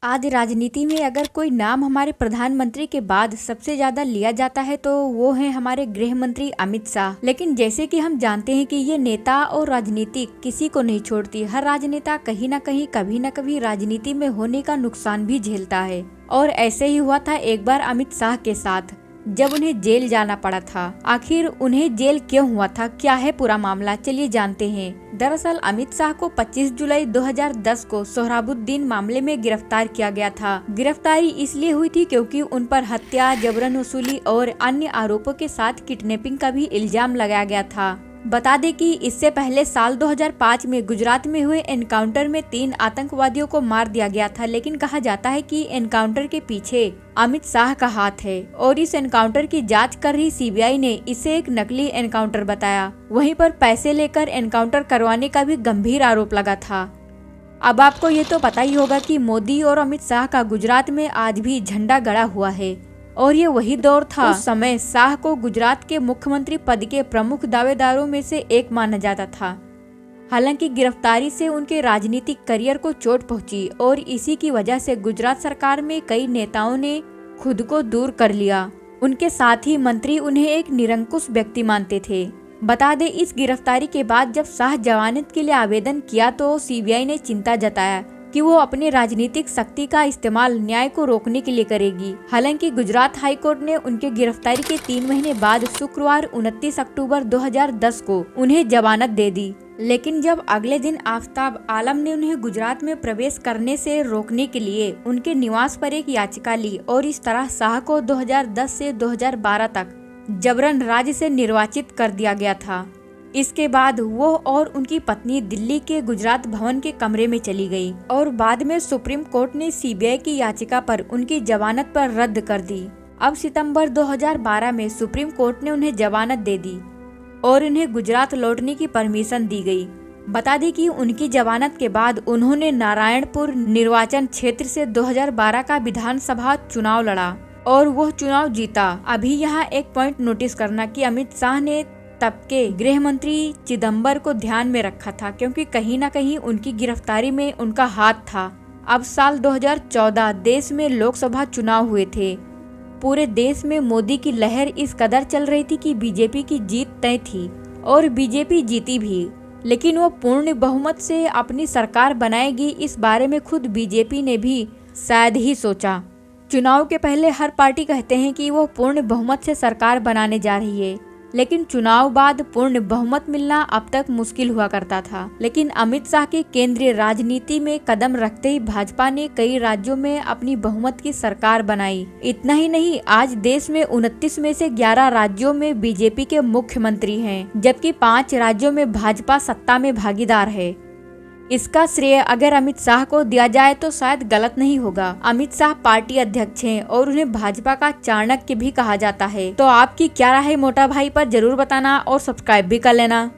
आज राजनीति में अगर कोई नाम हमारे प्रधानमंत्री के बाद सबसे ज्यादा लिया जाता है तो वो है हमारे गृह मंत्री अमित शाह। लेकिन जैसे कि हम जानते हैं कि ये नेता और राजनीति किसी को नहीं छोड़ती। हर राजनेता कहीं ना कहीं कभी ना कभी राजनीति में होने का नुकसान भी झेलता है, और ऐसे ही हुआ था एक बार अमित शाह के साथ, जब उन्हें जेल जाना पड़ा था। आखिर उन्हें जेल क्यों हुआ था, क्या है पूरा मामला, चलिए जानते हैं। दरअसल अमित शाह को 25 जुलाई 2010 को सोहराबुद्दीन मामले में गिरफ्तार किया गया था। गिरफ्तारी इसलिए हुई थी क्योंकि उन पर हत्या, जबरन वसूली और अन्य आरोपों के साथ किडनैपिंग का भी इल्जाम लगाया गया था। बता दें कि इससे पहले साल 2005 में गुजरात में हुए एनकाउंटर में 3 आतंकवादियों को मार दिया गया था। लेकिन कहा जाता है कि एनकाउंटर के पीछे अमित शाह का हाथ है, और इस एनकाउंटर की जांच कर रही सीबीआई ने इसे एक नकली एनकाउंटर बताया। वहीं पर पैसे लेकर एनकाउंटर करवाने का भी गंभीर आरोप लगा था। अब आपको ये तो पता ही होगा कि मोदी और अमित शाह का गुजरात में आज भी झंडा गड़ा हुआ है, और ये वही दौर था। उस समय शाह को गुजरात के मुख्यमंत्री पद के प्रमुख दावेदारों में से एक माना जाता था। हालांकि गिरफ्तारी से उनके राजनीतिक करियर को चोट पहुंची, और इसी की वजह से गुजरात सरकार में कई नेताओं ने खुद को दूर कर लिया। उनके साथ ही मंत्री उन्हें एक निरंकुश व्यक्ति मानते थे। बता दें, इस गिरफ्तारी के बाद जब शाह जमानत के लिए आवेदन किया तो सीबीआई ने चिंता जताया कि वो अपने राजनीतिक शक्ति का इस्तेमाल न्याय को रोकने के लिए करेगी। हालांकि गुजरात हाईकोर्ट ने उनके गिरफ्तारी के 3 महीने बाद शुक्रवार 29 अक्टूबर 2010 को उन्हें जमानत दे दी। लेकिन जब अगले दिन आफ्ताब आलम ने उन्हें गुजरात में प्रवेश करने से रोकने के लिए उनके निवास पर एक याचिका ली, और इस तरह शाह को 2010 से 2012 तक जबरन राज्य से निर्वाचित कर दिया गया था। इसके बाद वो और उनकी पत्नी दिल्ली के गुजरात भवन के कमरे में चली गई, और बाद में सुप्रीम कोर्ट ने सीबीआई की याचिका पर उनकी जमानत पर रद्द कर दी। अब सितंबर 2012 में सुप्रीम कोर्ट ने उन्हें जमानत दे दी और उन्हें गुजरात लौटने की परमिशन दी गई। बता दें कि उनकी जमानत के बाद उन्होंने नारायणपुर निर्वाचन क्षेत्र से 2012 का विधानसभा चुनाव लड़ा, और वह चुनाव जीता। अभी यहाँ एक पॉइंट नोटिस करना कि अमित शाह ने तब के गृह मंत्री चिदंबर को ध्यान में रखा था, क्योंकि कहीं ना कहीं उनकी गिरफ्तारी में उनका हाथ था। अब साल 2014 देश में लोकसभा चुनाव हुए थे। पूरे देश में मोदी की लहर इस कदर चल रही थी कि बीजेपी की जीत तय थी, और बीजेपी जीती भी। लेकिन वो पूर्ण बहुमत से अपनी सरकार बनाएगी, इस बारे में खुद बीजेपी ने भी शायद ही सोचा। चुनाव के पहले हर पार्टी कहते हैं कि वो पूर्ण बहुमत से सरकार बनाने जा रही है, लेकिन चुनाव बाद पूर्ण बहुमत मिलना अब तक मुश्किल हुआ करता था। लेकिन अमित शाह के केंद्रीय राजनीति में कदम रखते ही भाजपा ने कई राज्यों में अपनी बहुमत की सरकार बनाई। इतना ही नहीं, आज देश में 29 में से 11 राज्यों में बीजेपी के मुख्यमंत्री हैं, जबकि 5 राज्यों में भाजपा सत्ता में भागीदार है। इसका श्रेय अगर अमित शाह को दिया जाए तो शायद गलत नहीं होगा। अमित शाह पार्टी अध्यक्ष हैं, और उन्हें भाजपा का चाणक्य भी कहा जाता है। तो आपकी क्या राय है मोटा भाई पर जरूर बताना, और सब्सक्राइब भी कर लेना।